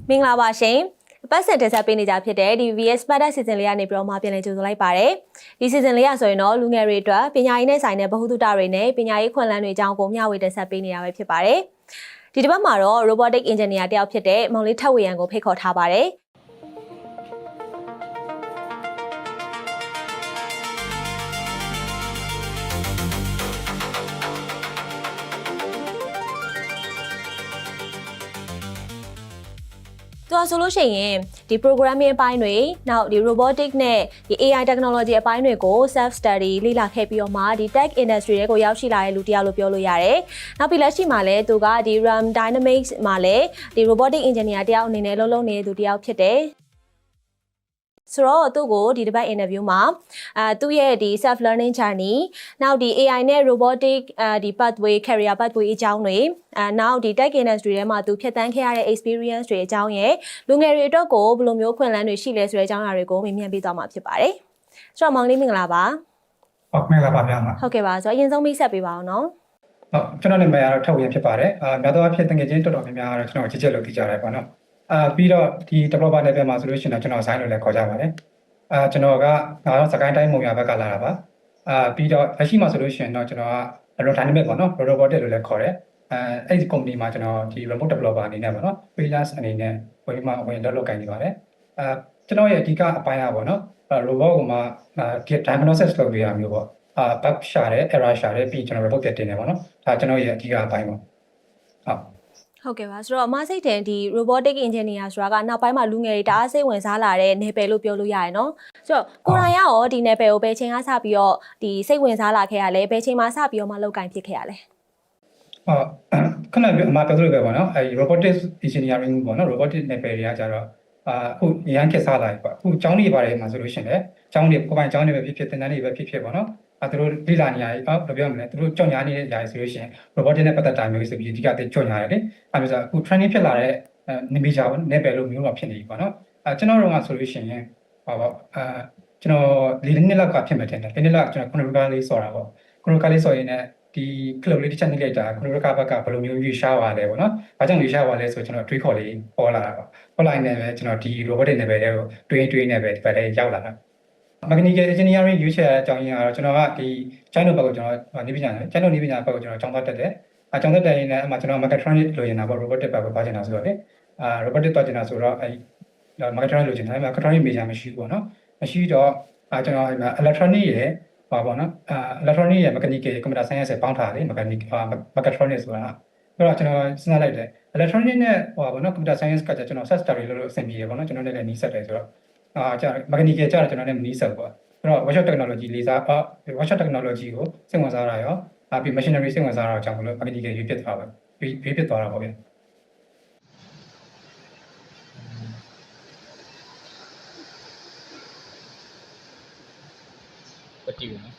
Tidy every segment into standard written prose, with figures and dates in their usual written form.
မင်္ဂလာပါရှင်ပတ်စံတက်ဆက်ပေးနေကြဖြစ်တဲ့ဒီ VS Sparta Season လေးကနေပြီးတော့မှပြန်လည်ကြိုဆိုလိုက်ပါတယ်ဒီ Season လေးရဆိုရင်တော့လူငယ်တွေအတွက်ပညာရေးနဲ့ဆိုင်တဲ့ဗဟုသုတတွေနဲ့ပညာရေးခွင့်လန်းတွေအကြောင်းကိုမျှဝေတက်ဆက်ပေးနေရပဲဖြစ်ပါတယ်ဒီတစ်ပတ်မှာတော့ Robotic Engineer တယောက်ဖြစ်တဲ့မောင်လေးထက်ဝေရန်ကိုဖိတ်ခေါ်ထားပါတယ်ตัวโซลูชันရင်ဒီ programming အပိုင်းတွေနောက်ဒီ robotic နဲ့ဒီ AI technology အပိုင်းတွေကို self study လေ့လာခဲ့ပြီးတော့မှဒီ tech industry တွေကိုရောက်ရှိလာတဲ့လူတစ်ယောက်လို့ပြောလို့ရတယ်။နောက်ပြီးလက်ရှိမှာလည်းသူကဒီ RAM Dynamics မှာလည်းဒီ robotic engineer တယောက်အနေနဲ့လုံးလုံးနေတဲ့သူတစ်ယောက်ဖြစ်တယ်။ဆိုတော့သူ့ကိုဒီတစ်ပတ် interview မှာသူ့ရဲ့ဒီ self learning journey နောက်ဒီ AI နဲ့ robotic ဒီ pathway career pathway အကြောင်းတွေနောက်ဒီ tech industry ထဲမှာသူဖြတ်သန်းခဲ့ရတဲ့ experience တွေအကြောင်းရဲ့လူငယ်တွေအတွက်ကိုဘယ်လိုမျိုးခွင့်လန်းတွေရှိလဲဆိုတဲ့အကြောင်းအရာတွေကိုမေးမြန်းပေးသွားမှာဖြစ်ပါတယ်။ဆိုတော့မောင်လေးမင်္ဂလာပါ။ဟုတ်မင်္ဂလာပါဗျာ။ဟုတ်ကဲ့ပါဆိုတော့အရင်ဆုံးမိတ်ဆက်ပေးပါအောင်နော်။ဟုတ်ကျွန်တော်နာမည်ကတော့ထက်ဝင်းဖြစ်ပါတယ်။များသောအားဖြင့်တကယ်ချင်းတော်တော်များများကတော့ကျွန်တော်ကြည့်ချက်လုပ်ကြည့်ကြတယ်ပေါ့နော်။ပြီးတော့ဒီ developer level မှာဆိုလို့ရှိရင်တော့ကျွန်တော် sign လို့လည်းခေါ်ကြပါတယ်။ကျွန်တော်ကစကိုင်းတိုင်းမုံရဘက်ကလာတာပါ။ပြီးတော့လက်ရှိမှာဆိုလို့ရှိရင်တော့ကျွန်တော်က dynamic ပေါ့နော် robotic လို့လည်းခေါ်တယ်။အဲ့ဒီ company မှာကျွန်တော်ဒီ remote developer အနေနဲ့ပေါ့နော် freelance အနေနဲ့ဝင်လုပ်ကိုင်နေပါတယ်။ကျွန်တော်ရဲ့အဓိကအပိုင်းอ่ะပေါ့နော် robot ကမှ diagnosis လုပ်ပေးရမျိုးပေါ့bug ရှာတယ် error ရှာတယ်ပြီးကျွန်တော် report တင်တယ်ပေါ့နော်ဒါကျွန်တော်ရဲ့အဓိကအပိုင်းပေါ့ဟုတ်ကဲ့ပါဆိုတော့အမစိတ်တင်ဒီ robotic engineer ဆိုတာကနောက်ပိုင်းမှာလူငယ်တွေတအားစိတ်ဝင်စားလာတဲ့နယ်ပယ်လို့ပြောလို့ရရနော်ဆိုတော့ကိုရိုင်းရောဒီနယ်ပယ်ကိုဘယ်ချိန်ကစပြီးတော့ဒီစိတ်ဝင်စားလာခဲ့ရလဲဘယ်ချိန်မှာစပြီးတော့မှလောက်ကင်ဖြစ်ခဲ့ရလဲခဏပြောအမပြောလို့ပဲပေါ့နော်အဲ robotic engineering ပေါ့နော် robotic နယ်ပယ်တွေကကြတော့အခုရန်ခက်စားလာပြီပေါ့အခုကျောင်းတွေပါတယ်မှာဆိုလို့ရှိရင်လည်းကျောင်းတွေကိုယ်ပိုင်ကျောင်းတွေပဲဖြစ်ဖြစ်သင်တန်းတွေပဲဖြစ်ဖြစ်ပေါ့နော်သူတို့လိလာနေရဘယ်လိုပြောမလဲသူတို့ကြောက်ညာနေတဲ့ຢာဆိုလို့ရှိရင် robotic နဲ့ပတ်သက်တာမျိုးဆိုပြီးအဓိကတကြောက်ညာရတယ်လေအဲမျိုးဆိုအခု training ဖြစ်လာတဲ့နေမီဂျာနယ်ပယ်လို့မျိုးတော့ဖြစ်နေပြီပေါ့နော်ကျွန်တော်တို့ကဆိုလို့ရှိရင်ကျွန်တော်၄နှစ်လောက်ကဖြစ်မှတင်တယ်၄နှစ်လောက်ကျွန်တော်9ရက်လေးစော်တာပေါ့9ရက်လေးစော်ရင်လည်းဒီ club လေးတစ်ချက်နှိပ်လိုက်တာ9ရက်ကဘက်ကဘယ်လိုမျိုးရွေးရှားပါလဲပေါ့နော်။ဘာကြောင့်ရွေးရှားပါလဲဆိုကျွန်တော်တွေးခေါ်လေးပေါ်လာတာပေါ့။ပေါ်လာနေပဲကျွန်တော်ဒီ robotic နယ်ပယ်တွေကိုတွေးနေပဲဒီဘက်ထဲရောက်လာတာ။ mechanical engineering ရွေးချယ်အကြောင်းရင်းကတော့ကျွန်တော်ကဒီ China ဘက်ကိုကျွန်တော်နေပညာနဲ့ China နေပညာဘက်ကိုကျွန်တော်ကျောင်းသားတက်တယ်။ကျောင်းသားတက်ရင်လည်းအမှကျွန်တော် mechatronic လိုချင်တာပေါ့ robotic ဘက်ကိုပါချင်တာဆိုတော့လေrobotic သွားချင်တာဆိုတော့အဲ mechatronic လိုချင်တယ် mechatronic major မရှိဘူးပေါ့နော်။မရှိတော့ကျွန်တော် electronic ရဲ့ပါပေါ့နော်electronic ရဲ့ mechanical computer science ပေါင်းထားတယ် mechatronic ဆိုတာအဲ့တော့ကျွန်တော်စဉ်းစားလိုက်တယ် electronic နဲ့ပေါ့နော် computer science ကကျွန်တော် set study လို့အဆင်ပြေတယ်ပေါ့နော်ကျွန်တော်လည်းနီးစပ်တယ်ဆိုတော့ကျ mechanical ကျတော့ကျွန်တော်လည်းနီးစပ်ပေါ့အဲ့တော့ workshop technology လေးစားworkshop technology ကိုစိတ်ဝင်စားတာရောပြီး machinery စိတ်ဝင်စားတာကြောင့်မလို့ mechanical ရွေးဖြစ်သွားပါရွေးဖြစ်သွားတာပေါ့ဗျပတိနော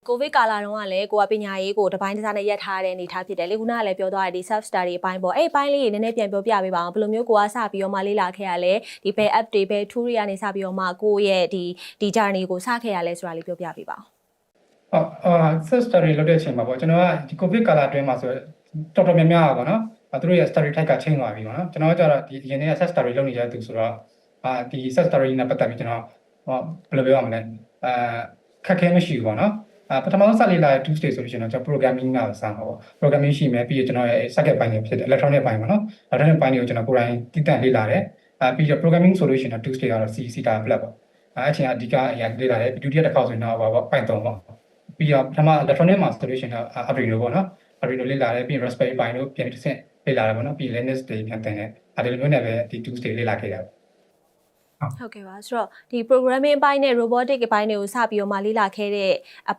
်ကိုဗစ်ကာလတုန်းကလည်းကိုကပညာရေးကိုတစ်ပိုင်းတစ်စားနဲ့ရပ်ထားတဲ့အနေအထားဖြစ်တယ်လေခုနကလည်းပြောသွားတဲ့ဒီ self study အပိုင်းပေါ့အဲ့အပိုင်းလေးတွေနည်းနည်းပြန်ပြောပြပေးပါအောင်ဘယ်လိုမျိုးကိုကစပြီးတော့မှလေ့လာခဲ့ရလဲဒီဘယ် app တွေဘယ် tool တွေကနေစပြီးတော့မှကိုရဲ့ဒီ journey ကိုစခဲ့ရလဲဆိုတာလေးပြောပြပေးပါအောင်self study လုပ်တဲ့အချိန်မှာပေါ့ကျွန်တော်ကဒီကိုဗစ်ကာလအတွင်းမှာဆိုတော်တော်များများပါနော်သူတို့ရဲ့ study type ကချိန်သွားပြီပေါ့နော်ကျွန်တော်ကကြတော့ဒီအရင်က self study လုပ်နေကြတဲ့သူဆိုတော့ဒီ self study နဲ့ပတ်သက်ပြီးကျွန်တော်ဘယ်လိုပြောရမလဲခက်ခဲမရှိဘူးပေါ့နော်ပထမဆုံးစလေ့လာတဲ့ tool stage ဆိုလို့ရှိရင်တော့ကျွန်တော် programming ကစမှာပေါ့ programming ရှိမယ်ပြီးတော့ကျွန်တော်ရဲ့ circuit ပိုင်းတွေဖြစ်တယ် electronic ပိုင်းပေါ့နော် electronic ပိုင်းတွေကိုကျွန်တော်ကိုယ်တိုင်တည်တံ့လေ့လာတယ်ပြီးတော့ programming ဆိုလို့ရှိရင်တော့ tool stage ကတော့ C C++ ပေါ့အဲ့အချိန်အဓိကအရာလေ့လာတယ်ဒုတိယတစ်ခါဆိုရင်တော့Python ပေါ့ပြီးတော့ပထမ electronic မှာဆိုလို့ရှိရင်တော့ Arduino ပေါ့နော် Arduino လေ့လာတယ်ပြီး Raspberry Pi တို့ပြန်တစ်ဆင့်လေ့လာတယ်ပေါ့နော်ပြီး Linux တွေပြန်တင်တယ်ဒီလိုမျိုးနဲ့ပဲဒီ tool stage လေ့လာခဲ့တာဟုတ်ကဲ့ပါဆိုတော့ဒီ programming အပိုင်းနဲ့ robotic အပိုင်းတွေကိုစပြီးတော့မှလေ့လာခဲ့တဲ့အ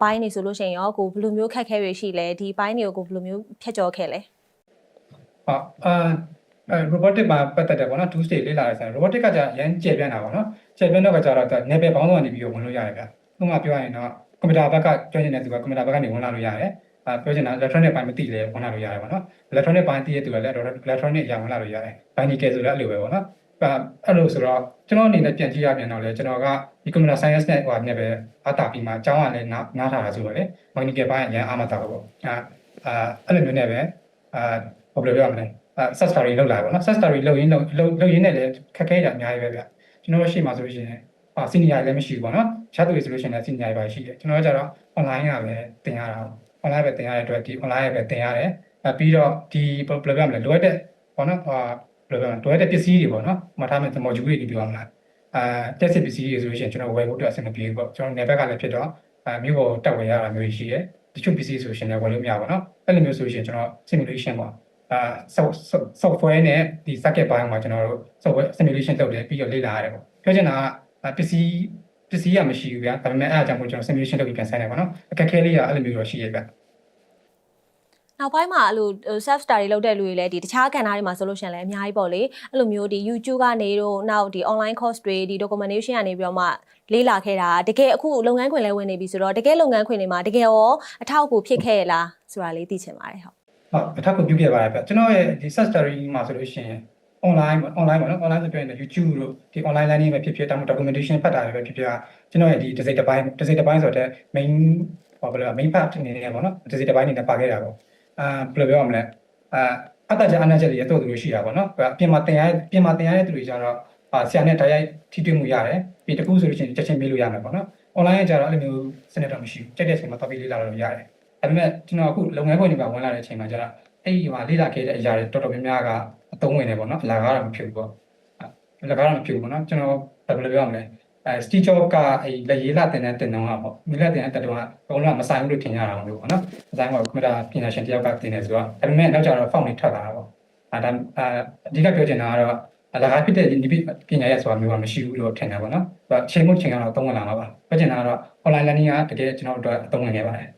ပိုင်းတွေဆိုလို့ရှိရင်ရောကိုဘယ်လိုမျိုးခက်ခဲတွေရှိလဲဒီအပိုင်းတွေကိုကိုဘယ်လိုမျိုးဖြတ်ကျော်ခဲ့လဲrobotic မှာပတ်သက်တယ်ပေါ့နော် tool stage လေ့လာရဆိုင် robotic ကကြာရမ်းကျယ်ပြန့်တာပေါ့နော်ကျယ်ပြန့်တော့ကြတော့ level ပေါင်းစုံကနေပြီးတော့ဝင်လို့ရတယ်ဗျဥပမာပြောရရင်တော့ computer ဘက်ကပြောချင်တဲ့သူက computer ဘက်ကနေဝင်လာလို့ရတယ်ပြောချင်တာ electronic ပိုင်းမသိလဲဝင်လာလို့ရတယ်ပေါ့နော် electronic ပိုင်းသိတဲ့သူကလည်း electronic အရာဝင်လာလို့ရတယ် binary ဆိုလည်းအဲ့လိုပဲပေါ့နော် အဲ့လိုဆိုတော့ကျွန်တော်အနေနဲ့ပြန်ကြည့်ရပြန်တော့လေကျွန်တော်ကဒီ computer science နဲ့ဟိုနဲ့ပဲအားတာပြီးမှအကြောင်းကလည်းနားထားတာဆိုတော့လေ technical ဘိုင်းအရင်အားမတာပေါ့အဲ့လိုမျိုးနဲ့ပဲဘယ်လိုပြောရမလဲset story လောက်လာပေါ့နော် set story လောက်ရင်းနဲ့လည်းခက်ခဲတာအများကြီးပဲဗျကျွန်တော်ရှိမှဆိုလို့ရှိရင်senior လည်းမရှိဘူးပေါ့နော်ရှားသူတွေဆိုလို့ရှိရင်လည်း senior ပါရှိတယ်ကျွန်တော်ကကြတော့ online ကပဲသင်ရတာ online ပဲသင်ရတဲ့အတွက်ဒီ online ပဲသင်ရတယ်ပြီးတော့ဒီဘယ်လိုပြောမလဲလိုအပ်တဲ့ပေါ့နော်ဘယ်လိုပြောမလဲလိုအပ်တဲ့ပစ္စည်းတွေပေါ့နော်မှတ်ထားမယ် module တွေပြောရမလားတက်စစ်ပစ္စည်းတွေဆိုလို့ရှိရင်ကျွန်တော်ဝယ်ဖို့အတွက်အဆင်မပြေဘူးပေါ့ကျွန်တော်နယ်ဘက်ကလည်းဖြစ်တော့မြို့ပေါ်တက်ဝယ်ရတာမျိုးရှိတယ်တချို့ပစ္စည်းဆိုရှင်လည်းဝယ်လို့မရပါတော့အဲ့လိုမျိုးဆိုရှင်ကျွန်တော် simulation ပေါ့software နဲ့ဒီ circuit ဘိုင်းမှာကျွန်တော်တို့ software simulation လုပ်တယ်ပြီးတော့လေ့လာရတယ်ပေါ့ပြောချင်တာကပစ္စည်းကမရှိဘူးဗျာဒါပေမဲ့အဲ့အကြောင်းကိုကျွန်တော် simulation လုပ်ပြီးပြန်ဆိုင်တယ်ပေါ့နော်အခက်အခဲလေးကအဲ့လိုမျိုးတော့ရှိရဲ့ဗျနောက်ပိုင်းမှာအဲ့လို self study လုပ်တဲ့လူတွေလည်းဒီတခြားကဏ္ဍတွေမှာဆိုလို့ရှိရင်လည်းအများကြီးပေါ့လေအဲ့လိုမျိုးဒီ YouTube ကနေတော့နောက်ဒီ online course တွေဒီ documentation ကနေပြီးတော့မှလေ့လာခဲ့တာတကယ်အခုလုပ်ငန်းခွင်လဲဝင်နေပြီဆိုတော့တကယ်လုပ်ငန်းခွင်တွေမှာတကယ်ရောအထောက်အကူဖြစ်ခဲ့ရလားဆိုတာလေးသိချင်ပါတယ်ဟုတ်အထောက်အကူပြုခဲ့ပါတယ်ဗျကျွန်တော်ရဲ့ဒီ self study မှာဆိုလို့ရှိရင် online ပေါ့နော် online ဆိုပြောရင် YouTube တို့ဒီ online learning ပဲဖြစ်ဖြစ်တာမှ documentation ဖတ်တာပဲဖြစ်ဖြစ်ကျွန်တော်ရဲ့ဒီတစ်စိတ်တစ်ပိုင်းဆိုတော့ main ဘယ်လို main part အနေနဲ့ပေါ့နော်တစ်စိတ်တစ်ပိုင်းအနေနဲ့ပါခဲ့တာပေါ့ဘယ်လိုပြောရမလဲအတ္တကြအနာချက်တွေရတော့သူတို့ရှိတာပေါ့နော်ပြင်မာတင်ရတဲ့သူတွေကြတော့ဆရာနဲ့တိုက်ရိုက်ထိတွေ့မှုရတယ်ပြီးတခုဆိုလို့ရှိရင်ချက်ချင်းမေးလို့ရမယ်ပေါ့နော် online ကကြတော့အဲ့လိုမျိုးစနစ်တော့မရှိဘူးကြိုက်တဲ့အချိန်မှာတော့ပြီးလေ့လာလို့ရတယ်ဒါပေမဲ့ကျွန်တော်အခုလုပ်ငန်းခွင်တွေမှာဝင်လာတဲ့အချိန်မှာကျတော့အဲ့ဒီမှာလေ့လာခဲ့တဲ့အရာတွေတော်တော်များများကအသုံးဝင်နေပေါ့နော်အလကားတော့မဖြစ်ဘူးပေါ့အလကားတော့မဖြစ်ဘူးပေါ့နော်ကျွန်တော်ဘယ်လိုပြောရမလဲSteve Jobs ကအဲ့လက်ရေးလာတင်တဲ့တင်တော့ပေါ့မိလက်တင်တဲ့တက်တော့အကုန်လုံးမဆိုင်ဘူးလို့ထင်ကြတာမျိုးပေါ့နော်မဆိုင်ဘူးကွန်ပျူတာပညာရှင်တယောက်ကတင်နေဆိုတော့ဒါပေမဲ့နောက်ကျတော့ font တွေထွက်လာတာပေါ့ဒါအဓိကပြောချင်တာကတော့အလကားဖြစ်တဲ့ဒီပညာရဲ့ဆိုတာမျိုးကမရှိဘူးလို့ထင်တာပေါ့နော်ချိန်မှုချိန်ကတော့သုံးဝင်လာမှာပါပြောချင်တာကတော့ online learning ကတကယ်ကျွန်တော်တို့အသုံးဝင်နေပါတယ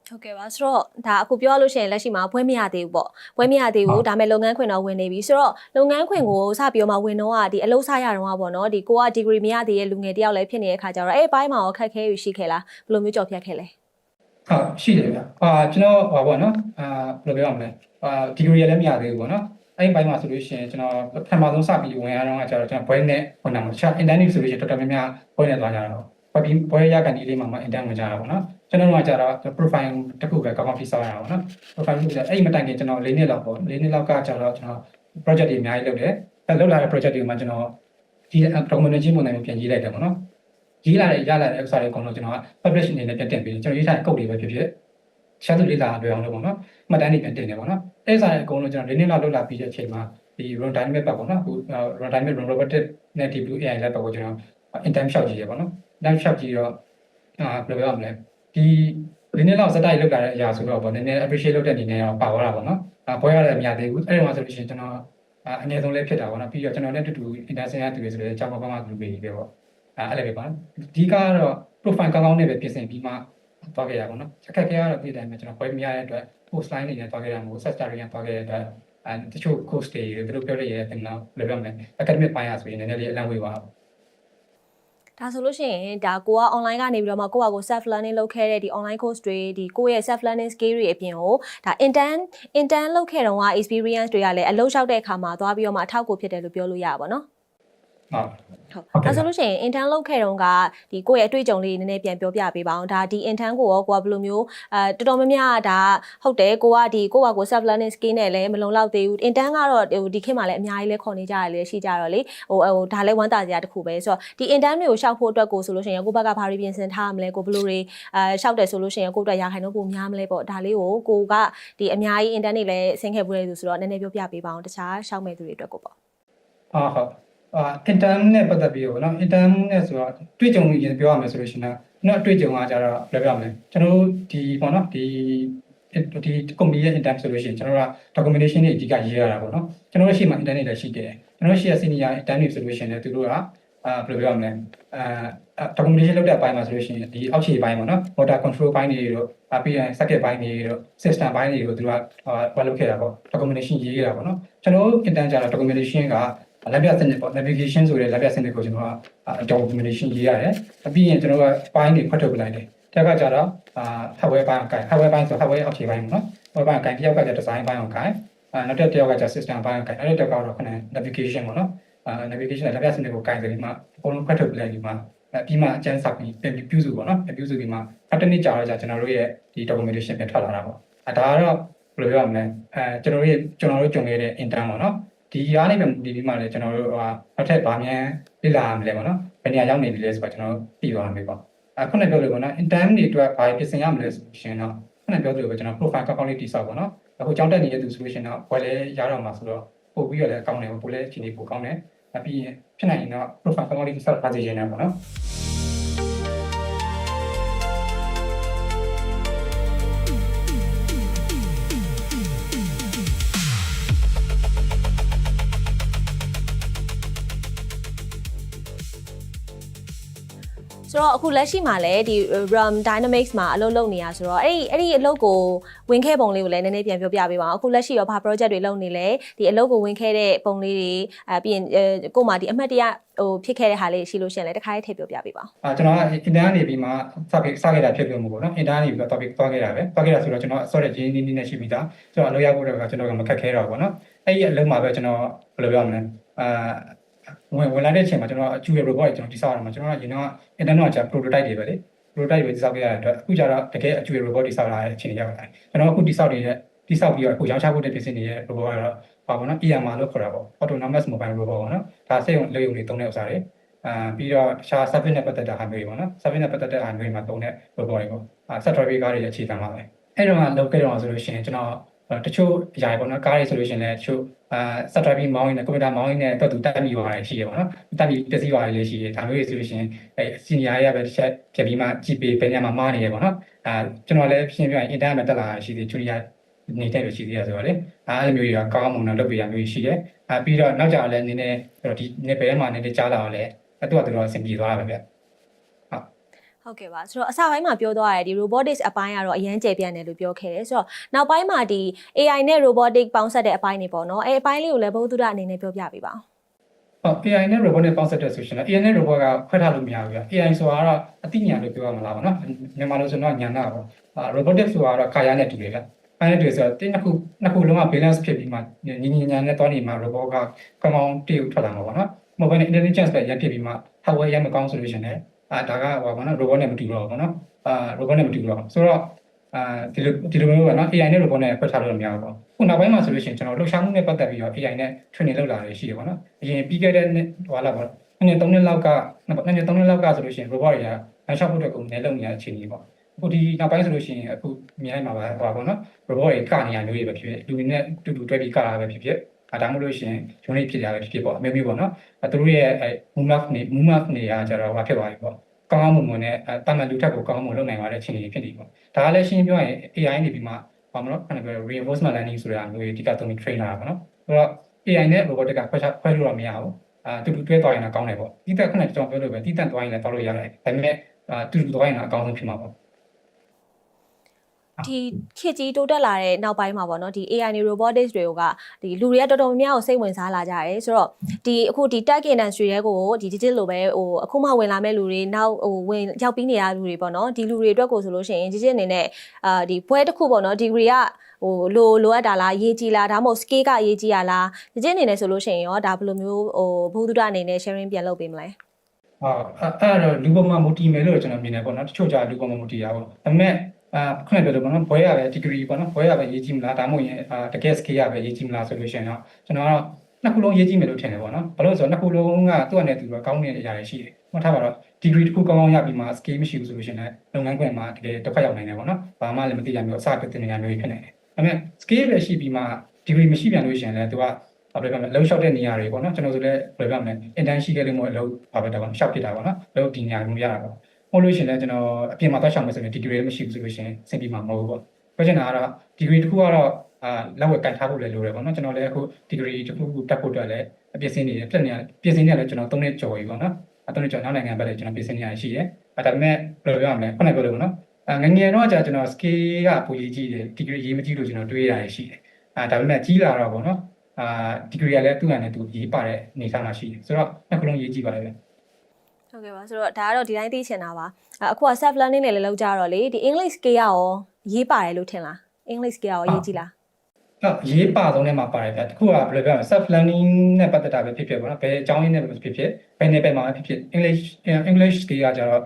်ဟုတ်ကဲ့ပါဆိုတော့ဒါအခုပြောရလို့ရှိရင်လက်ရှိမှာဘွဲမရသေးဘူးပေါ့ဘွဲမရသေးဘူးဒါပေမဲ့လုပ်ငန်းခွင်တော့ဝင်နေပြီဆိုတော့လုပ်ငန်းခွင်ကိုစပြီးတော့မှဝင်တော့ကဒီအလုပ်စရတော့ပေါ့နော်ဒီကိုက degree မရသေးတဲ့လူငယ်တယောက်လည်းဖြစ်နေတဲ့ခါကျတော့အဲ့ဘိုင်းမှာရောခက်ခဲရရှိခဲ့လားဘယ်လိုမျိုးကြော်ဖြတ်ခဲ့လဲဟုတ်ရှိတယ်ဗျကျွန်တော်ဟောပေါ့နော်ဘယ်လိုပြောရမလဲdegree လည်းမရသေးဘူးပေါ့နော်အဲ့ဒီဘိုင်းမှာဆိုလို့ရှိရင်ကျွန်တော်ပထမဆုံးစပြီးဝင်ရတော့ကကျတော့ကျွန်တော်ဘွဲနဲ့ဝင်တာမှာတခြား internship ဆိုလို့ရှိရင်တော်တော်များများဘွဲနဲ့သွားကြတာပေါ့ဘွဲရကန်ဒီလေးမှာ intern ဝင်ကြတာပေါ့နော်ကျွန်တော်တို့ကကြတော့ profile တစ်ခုပဲကောင်းကောင်းဖြည့်ဆောက်ရတာပေါ့နော် profile တစ်ခုအဲ့ဒီမတိုင်ခင်ကျွန်တော်၄နှစ်လောက်ပေါ့၄နှစ်လောက်ကကြတော့ကျွန်တော် project တွေအများကြီးလုပ်တယ်အဲ့လုပ်လာတဲ့ project တွေမှာကျွန်တော်ဒီ documentation ပုံစံမျိုးပြန်ရေးလိုက်တယ်ပေါ့နော်ရေးလာတဲ့ရလာတဲ့ဥစ္စာတွေအကုန်လုံးကျွန်တော်က publish အနေနဲ့ပြန်တင်ပေးတယ်ကျွန်တော်ရေးထားတဲ့ code တွေပဲဖြစ်ဖြစ်ရှားသူလေးလာလွယ်အောင်လုပ်ပေါ့နော်မှတ်တမ်းတွေပြန်တင်တယ်ပေါ့နော်အဲ့စာတွေအကုန်လုံးကျွန်တော်၄နှစ်လောက်လုပ်လာပြီးတဲ့အချိန်မှာဒီ run dynamic ပတ်ပေါ့နော်အခု run dynamic run robotic နဲ့ DWAI လည်းပတ်ကိုကျွန်တော် intern ဖြောက်ကြည့်ရပေါ့နော် intern ဖြောက်ကြည့်တော့ဘယ်လိုပြောရမလဲဒီ၄နှစ်လောက်စတိုက်လောက်လာတဲ့အရာဆိုတော့ပေါ့နည်းနည်း appreciate လုပ်တဲ့အနေနဲ့တော့ပါသွားတာပေါ့နော်ဘွဲရတယ်မရသေးဘူးအဲ့ဒီမှာဆိုလို့ရှိရင်ကျွန်တော်အငယ်ဆုံးလည်းဖြစ်တာပေါ့နော်ပြီးတော့ကျွန်တော်လည်းတူတူ intern ဆင်းရတူတွေဆိုလည်းအကြောင်းကောင်းမှတူတွေပဲပေါ့အဲ့လိုပဲပေါ့နော်ဒီကတော့ profile ကောင်းကောင်းနဲ့ပဲပြင်ဆင်ပြီးမှသွားခဲ့ရပါတော့အခက်အခဲကတော့ဒီတိုင်းမှာကျွန်တော်ဘွဲမရတဲ့အတွက် post line တွေနဲ့သွားခဲ့ရမှာကို set study နဲ့သွားခဲ့တဲ့အတွက်တချို့ course တွေဘယ်လိုပြောရရဲတင်တော့ဘယ်လိုပြောမလဲ academic ပိုင်းဆိုရင်နည်းနည်းလေးအလန့်ဝေးပါဒါဆိုလို့ရှိရင်ဒါကိုက online ကနေပြီးတော့မှကိုယ့်ဘာကို self learning လုပ်ခဲ့တဲ့ဒီ online course တွေဒီကိုယ့်ရဲ့ self learning skill တွေအပြင်ကိုဒါ intern လုပ်ခဲ့တော့က experience တွေကလည်းအလုပ်လျှောက်တဲ့အခါမှာသွားပြီးတော့မှအထောက်အကူဖြစ်တယ်လို့ပြောလို့ရပါဘောနော်ဟုတ်ဒါဆိုလို့ရှိရင် intern လုပ်ခဲ့တော့ကဒီကိုယ့်ရဲ့အတွေ့အကြုံလေးနည်းနည်းပြန်ပြောပြပေးပါအောင်ဒါဒီ intern ကိုရောကိုကဘယ်လိုမျိုးတော်တော်များများဒါဟုတ်တယ်ကိုကဒီကိုယ့်ဘာကို self learning skill နဲ့လည်းမလုံလောက်သေးဘူး intern ကတော့ဒီခေတ်မှာလည်းအများကြီးလဲခေါ်နေကြရလေရှိကြတော့လေဒါလည်းဝမ်းသာစရာတစ်ခုပဲဆိုတော့ဒီ intern တွေကိုရှောက်ဖို့အတွက်ကိုဆိုလို့ရှိရင်ကိုယ့်ဘက်ကဘာတွေပြင်ဆင်ထားရမလဲကိုဘယ်လိုတွေရှောက်တယ်ဆိုလို့ရှိရင်ကိုယ့်အတွက်ရာခိုင်နှုန်းပိုများမလဲပေါ့ဒါလေးကိုကဒီအများကြီး intern တွေလည်းဆင်းခဲ့ဘူးလေဆိုတော့နည်းနည်းပြောပြပေးပါအောင်တခြားရှောက်မဲ့သူတွေအတွက်ကိုပေါ့ဟုတ်intern နဲ့ပတ်သက်ပြီးတော့เนาะ intern နဲ့ဆိုတော့တွေ့ကြုံရင်ပြောရမယ်ဆိုလို့ရှိရင်တော့တွေ့ကြုံကကြတော့ဘယ်လိုပြောရမလဲကျွန်တော်တို့ဒီပေါ့နော်ဒီ company ရဲ့ intern ဆိုလို့ရှိရင်ကျွန်တော်တို့က documentation တွေအဓိကရေးရတာပေါ့နော်ကျွန်တော်တို့ရှိမှ intern တွေလည်းရှိတယ်ကျွန်တော်တို့ရှိရ senior intern တွေဆိုလို့ရှိရင်လည်းသူတို့ကဘယ်လိုပြောရမလဲdocumentation လုပ်တဲ့အပိုင်းမှာဆိုလို့ရှိရင်ဒီအောက်ခြေပိုင်းပေါ့နော် motor control ပိုင်းတွေတို့ပြီးရင် circuit ပိုင်းတွေတို့ system ပိုင်းတွေတို့သူကဘာလုပ်ခဲ့တာပေါ့ documentation ရေးရတာပေါ့နော်ကျွန်တော်တို့ intern ကြတော့ documentation ကလက်ပြစနစ်ပေါ့ navigation ဆိုတဲ့လက်ပြစနစ်ကိုကျွန်တော်က documentation ရေးရတယ်ပြီးရင်ကျွန်တော်ကပိုင်းတွေဖတ်ထုတ်ပလိုက်တယ်တက်ကကြတော့ hardware ပိုင်းကိုင် hardware ပိုင်းဆို hardware အောက်ခြေပိုင်းပေါ့နော် hardware ပိုင်းကိုင်တယောက်ကကြ design ပိုင်းကိုင်နောက်တစ်ယောက်ကကြ system ပိုင်းကိုင်နောက်တစ်ယောက်ကတော့ခဏ navigation ပေါ့နော် navigation လက်ပြစနစ်ကိုကင်စပြီးမှအကုန်လုံးဖတ်ထုတ်ပြလိုက်ပြီးမှပြီးမှအကျန်းစာပြီးပြန်ပြုစုပေါ့နော်ပြုစုပြီးမှတစ်နေ့ကြာတော့ကျွန်တော်တို့ရဲ့ဒီ documentation ပြန်ထွက်လာတာပေါ့ဒါကတော့ဘယ်လိုပြောရမလဲကျွန်တော်တို့ကြုံခဲ့တဲ့ intern ပေါ့နော်ဒီအားနဲ့ဒီပြီးမှလည်းကျွန်တော်တို့နောက်ထပ်ဗာမြန်လေ့လာရမလဲပေါ့နော်ဘယ်နေရာရောက်နေပြီလဲဆိုတော့ကျွန်တော်တို့သိသွားမှာပေါ့ခုနပြောလို့ပေါ့နော် intern တွေအတွက်ဘာပြင်ဆင်ရမလဲဆိုရှင်တော့ခုနပြောလို့ပဲကျွန်တော် profile ကောင်းကောင်းလေးတည်ဆောက်ပေါ့နော်အခုကြောင်းတက်နေတဲ့သူဆိုလို့ရှင်တော့ဘယ်လဲရတော့မှာဆိုတော့ပို့ပြီးတော့လည်းကောင်းတယ်ပို့လဲအချိန်ကြီးပိုကောင်းတယ်ပြီးရင်ဖြစ်နိုင်ရင်တော့ profile ကောင်းကောင်းလေးတည်ဆောက်ပါစေချင်တယ်ပေါ့နော်ဆိုတော့အခုလက်ရှိမှာလည်းဒီ RAM Dynamics မှာအလုပ်လုပ်နေရဆိုတော့အဲ့ဒီအလုပ်ကိုဝင်ခဲ့ပုံလေးကိုလည်းနည်းနည်းပြန်ပြောပြပေးပါအောင်အခုလက်ရှိရောဘာ project တွေလုပ်နေလဲဒီအလုပ်ကိုဝင်ခဲ့တဲ့ပုံလေးတွေပြီးရင်ကို့မှာဒီအမှတ်တရဖြစ်ခဲ့တဲ့ဟာလေးရှိလို့ရှိရင်လည်းတစ်ခါလေးထည့်ပြောပြပေးပါအောင်ကျွန်တော်က intern နေပြီးမှစခဲ့တာဖြစ်ပြောမှာပေါ့နော် intern နေပြီးတော့ topic သွားခဲ့တာပဲသွားခဲ့တာဆိုတော့ကျွန်တော် sorry ရင်းနှီးနဲ့ရှိပြီးသားဆိုတော့အလုပ်ရဖို့တော့ကျွန်တော်ကမခက်ခဲတော့ဘူးပေါ့နော်အဲ့ဒီအလုပ်မှာပဲကျွန်တော်ဘယ်လိုပြောမလဲဝင်လာတဲ့အချိန်မှာကျွန်တော်အကျူရဲ့ robot ကျွန်တော်တိစောက်ရမှာကျွန်တော်ကရင်တော့ intern က prototype တွေပဲလေ prototype တွေတိစောက်ခဲ့ရတဲ့အတွက်အခုကျတော့တကယ်အကျူရဲ့ robot တိစောက်လာတဲ့အချိန်ရောက်လာတယ်ကျွန်တော်အခုတိစောက်ပြီးတော့အခုရောင်းချဖို့ပြင်ဆင်နေတဲ့ robot ကတော့ပါပေါ့နော် EMR လို့ခေါ်တာပေါ့ autonomous mobile robot ပေါ့နော်ဒါစိတ်ဝင်လုပ်ရုံတွေသုံးတဲ့ဥစ္စာတွေပြီးတော့တခြား service နဲ့ပတ်သက်တဲ့ဟာမျိုးတွေပေါ့နော် service နဲ့ပတ်သက်တဲ့ဟာမျိုးတွေမှာသုံးတဲ့ robot တွေပေါ့software ကားတွေအခြေခံပါပဲအဲ့တော့လောက်ခဲ့တော့ဆိုလို့ရှိရင်ကျွန်တော်တချို့အရာတွေပေါ့နော်ကားတွေဆိုလို့ရှိရင်လည်းတချို့software မောင်းနေတဲ့ကွန်ပျူတာမောင်းနေတဲ့တော့သူတက်ပြီးသွားတယ်ရှိရပေါ့နော်တက်ပြီးပစ္စည်းသွားတယ်လည်းရှိတယ်ဒါမျိုးတွေဆိုလို့ရှိရင်senior ရပဲတစ်ချက်ပြပြီးမှကြည့်ပေးဘယ်နေရာမှာမားနေရပေါ့နော်ကျွန်တော်လည်းရှင်းပြရင် internet မှာတက်လာရှိသေးချူရီယာနေတဲ့လို့ရှိသေးရဆိုတော့လေအဲ့လိုမျိုးတွေကကောင်းမွန်တော့လုပ်ပြရမျိုးရှိတယ်ပြီးတော့နောက်ကြလည်းနည်းနည်းဒီနယ်ပယ်ထဲမှာနည်းနည်းကြားလာတော့လေသူကအဆင်ပြေသွားတာပဲဗျဟုတ်ကဲ့ပါဆိုတော့အစပိုင်းမှာပြောသွားရတယ်ဒီ robotics အပိုင်းကတော့အရန်ကျယ်ပြန့်တယ်လို့ပြောခဲ့တယ်ဆိုတော့နောက်ပိုင်းမှာဒီ AI နဲ့ robotic ပေါင်းစပ်တဲ့အပိုင်းတွေပေါ့နော်အဲ့အပိုင်းလေးကိုလည်းဘုသူဒအနေနဲ့ပြောပြပေးပါအောင် AI နဲ့ robot နဲ့ပေါင်းစပ်တဲ့ဆိုရှင် AI နဲ့ robot ကခွဲထားလို့မရဘူးဗျ AI ဆိုတာကတော့အသိဉာဏ်လို့ပြောရမှာလားပေါ့နော်မြန်မာလိုဆိုတော့ဉာဏ်နာပေါ့ robotic ဆိုတာကတော့ကာယနဲ့တူတယ်ဗျအဲ့ဒါတူဆိုတော့နှစ်ခုလုံးက balance ဖြစ်ပြီးမှညီညီညာနဲ့တွားနေမှာ robot ကကောင်းကောင်းတည်ထွက်လာမှာပေါ့နော် mobile intelligence ပဲရဖြစ်ပြီးမှ hardware ရမကောင်း solution နဲ့ဒါကဟိုပါနော် robot နဲ့မတူတော့ဘူးပေါ့နော်robot နဲ့မတူတော့ဆိုတော့ဒီလိုမျိုးပေါ့နော် AI နဲ့ robot နဲ့ခွဲခြားလို့မရဘူးပေါ့ခုနောက်ပိုင်းမှာဆိုလို့ရှိရင်ကျွန်တော်လှုပ်ရှားမှုနဲ့ပတ်သက်ပြီးတော့ AI နဲ့ training လုပ်လာရရှိတယ်ပေါ့နော်အရင်ပြီးခဲ့တဲ့ဟိုလာပေါ့နှစ်3နှစ်လောက်ကဆိုလို့ရှိရင် robot တွေကလမ်းလျှောက်ဖို့အတွက်ကိုနည်းလုံနေရတဲ့အခြေအနေပေါ့အခုဒီနောက်ပိုင်းဆိုလို့ရှိရင်အခုမြင်လိုက်မှာပါဟိုပါပေါ့နော် robot တွေကနေရမျိုးတွေပဲဖြစ်ဖြစ်လူတွေနဲ့တူတူတွဲပြီးကတာပဲဖြစ်ဖြစ်ဒါမှမဟုတ်လို့ရှိရင်ဂျုံလေးဖြစ်ကြပဲဖြစ်ပေါ့အမျိုးမျိုးပေါ့နော်သူတို့ရဲ့ movement တွေကကျတော့ဟိုဖြစ်သွားပြီပေါ့ကောင်းကောင်းမွန်မွန်နဲ့တာမန်လူထက်ကိုကောင်းကောင်းမွန်လုပ်နိုင်ပါတဲ့အခြေအနေဖြစ်နေပေါ့ဒါကလည်းရှင်းပြောရင် AI နေပြီးမှဘာမလို့ခဏပြော reinforcement learning ဆိုတာမျိုးတွေအဓိကသုံးပြီး train လာတာပေါ့နော်ဆိုတော့ AI နဲ့ robotic ကခွဲလို့တော့မရဘူးတူတူတွဲသွားရင်တော့ကောင်းတယ်ပေါ့တိတက်ခဏကျွန်တော်ပြောလို့ပဲတိတက်သွားရင်လည်းသွားလို့ရတယ်ဒါပေမဲ့တူတူသွားရင်တော့အကောင်းဆုံးဖြစ်မှာပေါ့ဒီခေတ်ကြီးတိုးတက်လာတဲ့နောက်ပိုင်းမှာပေါ့နော်ဒီ AI နဲ့ robotics တွေကဒီလူတွေကတော်တော်များများကိုစိတ်ဝင်စားလာကြတယ်ဆိုတော့ဒီအခုဒီ tech industry တွေကိုဒီ digital လိုပဲဟိုအခုမှဝင်လာမဲ့လူတွေနောက်ဟိုဝင်ရောက်ပြီးနေတဲ့လူတွေပေါ့နော်ဒီလူတွေအတွက်ကိုဆိုလို့ရှိရင် digital အနေနဲ့ဒီဘွဲတစ်ခုပေါ့နော် degree ကဟိုလိုအပ်တာလားရေးကြည့်လားဒါမှမဟုတ် scale ကရေးကြည့်ရလား digital အနေနဲ့ဆိုလို့ရှိရင်ရောဒါဘယ်လိုမျိုးဟိုဘုသူဒအနေနဲ့ sharing ပြန်လုပ်ပေးမလဲအဲ့တော့လူပေါ်မှာမူတည်မယ်လို့ကျွန်တော်မြင်တယ်ပေါ့နော်တချို့ကြာလူပေါ်မှာမူတည်ရပါဘူးဒါပေမဲ့ခုနပြောလို့ပေါ့နော်ဘွဲရပဲ degree ပေါ့နော်ဘွဲရပဲရေးကြည့်မလားဒါမှမဟုတ်ရင်တကယ် scale ရပဲရေးကြည့်မလားဆိုလို့ရှိရင်တော့ကျွန်တော်ကတော့နှစ်ခုလုံးရေးကြည့်မယ်လို့ထင်တယ်ပေါ့နော်ဘာလို့လဲဆိုတော့နှစ်ခုလုံးကသူ့အနေနဲ့သူကကောင်းတဲ့အရာတွေရှိတယ်မှတ်ထားပါတော့ degree တစ်ခုကောင်းကောင်းရပြီးမှ scale မရှိဘူးဆိုလို့ရှိရင်လည်းလုပ်ငန်းခွင်မှာတကယ်တစ်ဖက်ရောက်နိုင်တယ်ပေါ့နော်ဘာမှလည်းမသိရမျိုးအစကတင်နေရမျိုးဖြစ်နေတယ်ဒါပေမဲ့ scale ပဲရှိပြီးမှ degree မရှိပြန်လို့ရှိရင်လည်းသူကဘာပြောမလဲလုံးလျှောက်တဲ့နေရာတွေပေါ့နော်ကျွန်တော်ဆိုလည်းဘယ်လိုပြောမလဲ intern ရှိခဲ့လို့မဟုတ်လို့ဘာပဲတောင်းလျှောက်ဖြစ်တာပေါ့နော်လုံးဒီနေရာမျိုးရတာပေါ့ဟုတ်လို့ရှိရင်လည်းကျွန်တော်အပြင်မှာသွားရှောင်မယ်ဆိုရင် degree လည်းမရှိဘူးဆိုလို့ရှိရင်စင်ပြီးမှာမဟုတ်ဘူးပေါ့ပြောချင်တာကတော့ degree တစ်ခုကတော့လက်ဝယ်ကန်ထားဖို့လည်းလိုတယ်ပေါ့နော်ကျွန်တော်လည်းအခု degree တစ်ခုတက်ဖို့အတွက်လည်းအပြည့်စင်းနေတယ်ပြည့်နေလည်းကျွန်တော်3နှစ်ကျော်ပြီပေါ့နော်3နှစ်ကျော်နောက်နိုင်ငံဘက်လည်းကျွန်တော်ပြည့်စင်းနေရရှိတယ်ဒါပေမဲ့ဘယ်လိုပြောရမလဲခုနကပြောလို့ပေါ့နော်ငငယ်တော့ကျွန်တော် scale ကပူရေးကြီးတယ် degree ရေးမကြည့်လို့ကျွန်တော်တွေးရတယ်ရှိတယ်ဒါပေမဲ့ကြီးလာတော့ပေါ့နော်degree ကလည်းသူ့အနေနဲ့သူရေးပါတဲ့အနေအထားမှာရှိတယ်ဆိုတော့နှစ်ခုလုံးရေးကြည့်ပါလေဗျဟုတ်ကဲ့ပါဆိုတော့ဒါကတော့ဒီတိုင်းသိချင်တာပါအခုက self learning နဲ့လည်းလောက်ကြတော့လေဒီ English scale ရောရေးပါတယ်လို့ထင်လား English scale ရောရေးကြည့်လား ရေးပါဆုံးထဲမှာပါတယ်ဗျတခုကဘယ်လိုပြောမလဲ self learning နဲ့ပတ်သက်တာပဲဖြစ်ဖြစ်ပေါ့နော်ဘယ်အကြောင်းရင်းနဲ့ပဲဖြစ်ဖြစ်ဘယ်နယ်ပယ်မှာပဲဖြစ်ဖြစ် English တွေကကြတော့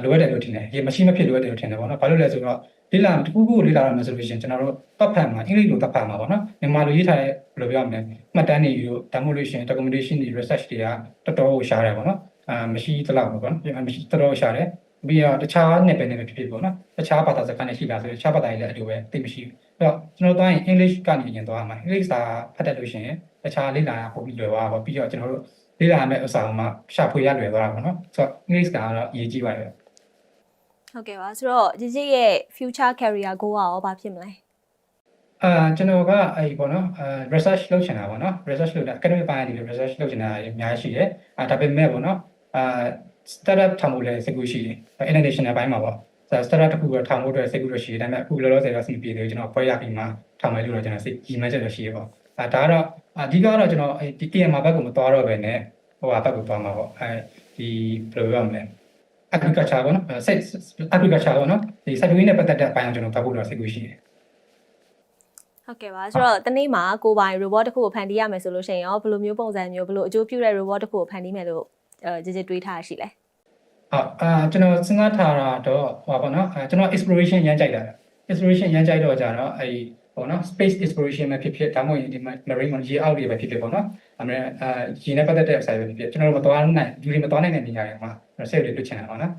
လိုအပ်တယ်လို့ထင်တယ်ရေးမရှိမဖြစ်လိုအပ်တယ်လို့ထင်တယ်ပေါ့နော်ဘာလို့လဲဆိုတော့လေ့လာတခုခုလေ့လာရမယ်ဆိုလို့ရှိရင်ကျွန်တော်တို့တပ်ဖတ်မှာအင်္ဂလိပ်လိုတပ်ဖတ်မှာပေါ့နော်မြန်မာလိုရေးထားတဲ့ဘယ်လိုပြောမလဲမှတ်တမ်းတွေတို့ဒါမှမဟုတ်လို့ရှိရင် documentation တွေ research တွေကတော်တော်ရှားတယ်ပေါ့နော်မရှိသလောက်ပေါ့နော်မရှိတော်တော်ရှားတယ်ပြီးတော့တခြားနယ်ပယ်နဲ့ပဲဖြစ်ဖြစ်ပေါ့နော်တခြားဘာသာစကားနဲ့ရှိတာဆိုတခြားဘာသာတွေလည်းအတူပဲသိမရှိဘူးအဲ့တော့ကျွန်တော်တို့တိုင်း English ကနေရင်သွားမှာ English စာဖတ်တတ်လို့ရှိရင်တခြားလေ့လာပို့ပြီးလွယ်သွားပါပြီးတော့ကျွန်တော်တို့လေ့လာမယ့်ဥစ္စာမှာရှာဖွေရလွယ်သွားတာပေါ့နော်ဆိုတော့ English ကတော့အရေးကြီးပါတယ်ဟုတ်ကဲ့ပါဆိုတော့ကြီးရဲ့ future career goal ကရောဘာဖြစ်မလဲကျွန်တော်ကအဲ့ပေါ့နော်research လုပ်ချင်တာပေါ့နော် research လုပ်တာ academic ပိုင်းတွေ research လုပ်ချင်တာအများကြီးရှိတယ်ဒါပေမဲ့ပေါ့နော်startup ထောင်ဖို့လည်းစိတ်ကူးရှိတယ် international ဘိုင်းမှာပေါ့ startup တစ်ခုတော့ထောင်ဖို့အတွက်စိတ်ကူးလို့ရှိတယ်ဒါပေမဲ့အခုလောလောဆယ်တော့စီးပြေတယ်ကျွန်တော်ဖွဲ့ရပြီးမှထောင်မယ်လို့တော့ကျွန်တော်စိတ်ကြီးမှန်းချက်တော့ရှိရပေါ့ဒါကတော့အဓိကတော့ကျွန်တော်ဒီ KMR ဘက်ကိုမသွားတော့ပဲနဲ့ဟိုဘက်ကိုသွားမှာပေါ့ဒီဘယ်လိုပြောမလဲ agriculture ပေါ့နော် agriculture ပေါ့နော်ဒီစိုက်ပျိုးရေးနဲ့ပတ်သက်တဲ့အပိုင်းကိုကျွန်တော်သွားဖို့တော့စိတ်ကူးရှိတယ်ဟုတ်ကဲ့ပါဆိုတော့တနေ့မှာကိုပိုင် robot တစ်ခုကိုဖန်တီးရမယ်ဆိုလို့ရှိရင်ရောဘယ်လိုမျိုးပုံစံမျိုးဘယ်လိုအကျိုးပြုတဲ့ robot တစ်ခုကိုဖန်တီးမယ်လို့ကြီးတွေးထားရှိလဲကျွန်တော်စဉ်းစားထားတာတော့ဟိုပါနော်ကျွန်တော် exploration ရမ်းကြိုက်တာ exploration ရမ်းကြိုက်တော့ကြတော့ပေါ့နော် space exploration ပဲဖြစ်ဖြစ်ဒါမှမဟုတ်ဒီ marine ရေအောက်တွေပဲဖြစ်ဖြစ်ပေါ့နော်ရေနဲ့ပတ်သက်တဲ့ site ပဲဖြစ်ဖြစ်ကျွန်တော်တို့မသွားနိုင်လူတွေမသွားနိုင်တဲ့နေရာတွေမှာဆက်တွေလွှတ်ချင်တာပေါ့နော်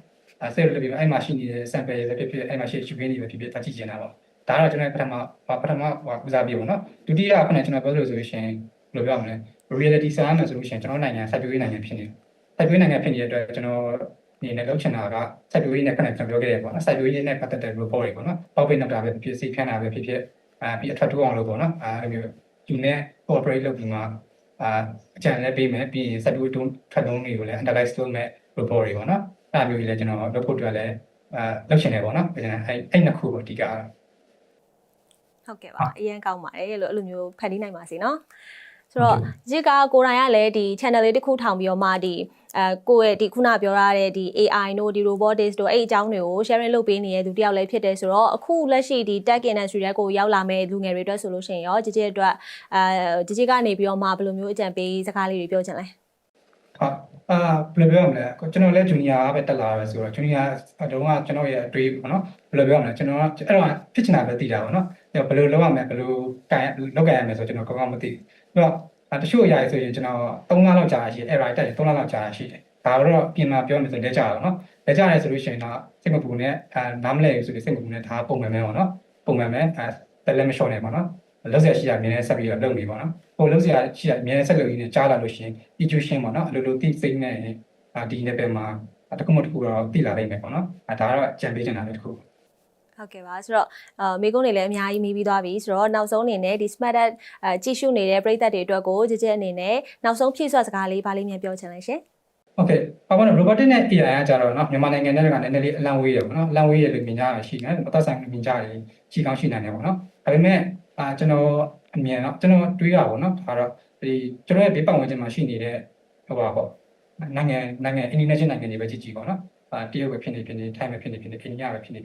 ဆက်တွေလွှတ်ပြီးအဲ့မှာရှိနေတဲ့ sample တွေပဲဖြစ်ဖြစ်အဲ့မှာရှိ shooting တွေပဲဖြစ်ဖြစ်တတ်ကြည့်ချင်တာပေါ့ဒါကတော့ကျွန်တော်ပထမဦးစားပေးပေါ့နော်ဒုတိယခုနကကျွန်တော်ပြောလို့ဆိုရင်ဘယ်လိုပြောမလဲ reality စာရမယ်ဆိုလို့ရှိရင်ကျွန်တော်နိုင်ငံစိုက်ပျိုးရေးနိုင်ငံဖြစ်နေစိုက်ပျိုးရေးနိုင်ငံဖြစ်နေတဲ့အတွက်ကျွန်တော်နေနဲ့လုပ်ချင်တာကစိုက်ပျိုးရေးနဲ့ခဏကျွန်တော်ပြောခဲ့တယ်ပေါ့နော်စိုက်ပျိုးရေးနဲ့ပတ်သက်တဲ့ report တွေပေါ့နော်ပေါက်ပိတ်နောက်တာပဲဖြစ်စီဖြန်းတာပဲဖြစ်ပြီးအထက်တိုးအောင်လုပ်ပေါ့နော်အဲ့လိုမျိုးယူနဲ့ cooperate လုပ်ပြီးမှအကြံလည်းပေးမယ်ပြီးရင်စိုက်ပျိုးရေးထပ်လုံးတွေကိုလည်း analyze လုပ်မဲ့ report တွေပေါ့နော်အဲ့လိုမျိုးကြီးလည်းကျွန်တော်လုပ်ဖို့အတွက်လည်းလုပ်ချင်တယ်ပေါ့နော်ကျွန်တော်အဲ့နှစ်ခုပေါ့အဓိကဟုတ်ကဲ့ပါအရင်ကောင်းပါတယ်လို့အဲ့လိုမျိုးဖန်တီးနိုင်ပါစေเนาะဆိုတော့ဂျစ်ကကိုရိုင်းကလည်းဒီ channel လေးတစ်ခုထောင်ပြီးတော့မှဒီကိုယ့်ရဲ့ဒီခုနပြောရတဲ့ဒီ AI တို့ဒီ robotics တို့အဲ့အကြောင်းတွေကို sharing လုပ်ပေးနေတဲ့သူတယောက်လည်းဖြစ်တယ်ဆိုတော့အခုလက်ရှိဒီ tech industry တွေကိုရောက်လာမဲ့လူငယ်တွေအတွက်ဆိုလို့ရှိရင်ရောဂျစ်အတွက်ဂျစ်ကနေပြီးတော့မှဘယ်လိုမျိုးအကြံပေးစကားလေးတွေပြောချင်လဲဘယ်လိုပြောရမလဲကျွန်တော်လည်း junior ပဲတက်လာပဲဆိုတော့ junior တုန်းကကျွန်တော်ရဲ့အတွေ့ပေါ့နော်ဘယ်လိုပြောရမလဲကျွန်တော်အဲ့တော့ဖြစ်ချင်တာပဲသိတာပေါ့နော်ဘယ်လိုလုပ်ရမလဲဘယ်လိုလုပ်ကြရမလဲဆိုကျွန်တော်ကောင်းကောင်းမသိဘူးအဲ့တော့တချို့အရာတွေဆိုရင်ကျွန်တော်3လလောက်ကြာရှိတယ် error တက်တယ်3လလောက်ကြာရှိတယ်ဒါတော့ပြင်မှာပြောမယ်ဆိုလက်ကြတော့နော်လက်ကြရဲဆိုလို့ရှိရင်တော့စိတ်မပူနဲ့နားမလဲဆိုပြီးစိတ်မပူနဲ့ဒါပုံမှန်ပဲပေါ့နော်ပုံမှန်ပဲတက်လက်မလျှော့နဲ့ပေါ့နော်လုံးစရာရှိတာမြင်နေဆက်ပြီးတော့လုပ်နေပါနော်ဟိုလုံးစရာရှိတာမြင်နေဆက်လုပ်ရင်းနဲ့ကြားလာလို့ရှိရင် intuition ပေါ့နော်အလိုလိုသိစိတ်နဲ့ဒီ level မှာတခုမှတခုတော့သိလာနိုင်မယ်ပေါ့နော်ဒါကတော့ကြံပေးနေတာလည်းတခုဟုတ်ကဲ့ပါဆိုတော့မိကုန်းတွေလည်းအများကြီးမိပြီးသွားပြီဆိုတော့နောက်ဆုံးအနေနဲ့ဒီ smart ကြည့်ရှုနေတဲ့ပရိသတ်တွေအတွက်ကိုကြည်အနေနဲ့နောက်ဆုံးဖြည့်စွက်စကားလေးဗာလေးမြန်ပြောချင်လဲရှင်ဟုတ်ကဲ့ဘာလို့ robotic နဲ့ AI ကကြတော့เนาะမြန်မာနိုင်ငံနဲ့ကလည်းနည်းနည်းလေးအလံဝေးရပေါ့เนาะအလံဝေးရလို့မြင်ကြရရှိတယ်အသက်ဆိုင်မြင်ကြရတယ်ရှိကောင်းရှိနိုင်တယ်ပေါ့เนาะဒါပေမဲ့ကျွန်တော်အမြင်တော့ကျွန်တော်တွေးရပါတော့ဒါတော့ဒီကျွန်တော်ရဲ့ဘေးပတ်ဝန်းကျင်မှာရှိနေတဲ့ဟိုပါပေါ့နိုင်ငံအင်ဒီနယ်နိုင်ငံတွေပဲကြည့်ကြည့်ပေါ့เนาะတရုတ်ပဲဖြစ်နေထိုင်းပဲဖြစ်နေအိန္ဒိယပဲဖြစ်န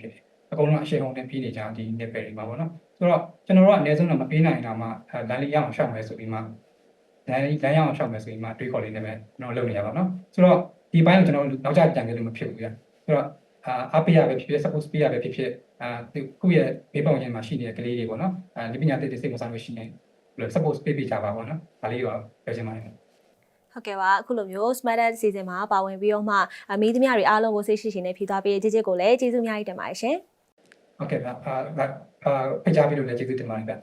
ေအကုန်လုံးအရှိန်ဟုန်နဲ့ပြီးနေကြဒီနယ်ပယ်တွေမှာပေါ့เนาะဆိုတော့ကျွန်တော်တို့ကအနည်းဆုံးတော့မပေးနိုင်တာမှလမ်းလေးရအောင်ရှောက်မယ်ဆိုပြီးမှလမ်းရအောင်ရှောက်မယ်ဆိုပြီးမှတွေးခေါ်လေးနဲ့ပဲကျွန်တော်လုပ်နေရပါတော့ဆိုတော့ဒီဘိုင်းကိုကျွန်တော်နောက်ကျကြံခဲ့လို့မဖြစ်ဘူးဗျဆိုတော့အားပေးရပဲဖြစ်ဖြစ် support ပေးရပဲဖြစ်ဖြစ်ခုရဲ့ဘေးပေါင်းရင်မှာရှိနေတဲ့ကလေးတွေပေါ့နော်ဒီပညာသစ်တွေစိတ်ဝင်စားလို့ရှိနေဘယ်လို support ပေးကြပါပေါ့နော်ဒါလေးတော့ပြောချင်ပါတယ်ဟုတ်ကဲ့ပါအခုလိုမျိုး smart season မှာပါဝင်ပြီးတော့မှမိသမျှတွေအားလုံးကိုစိတ်ရှိရှိနဲ့ဖြေသွားပေးကြည့်ကိုလည်းကျေးဇူးအများကြီးတင်ပါတယ်ရှင်ဟုတ်ကဲ့ပါဖိတ်ကြားပြီးလို့လည်းကျေးဇူးတင်ပါတယ်ဗျ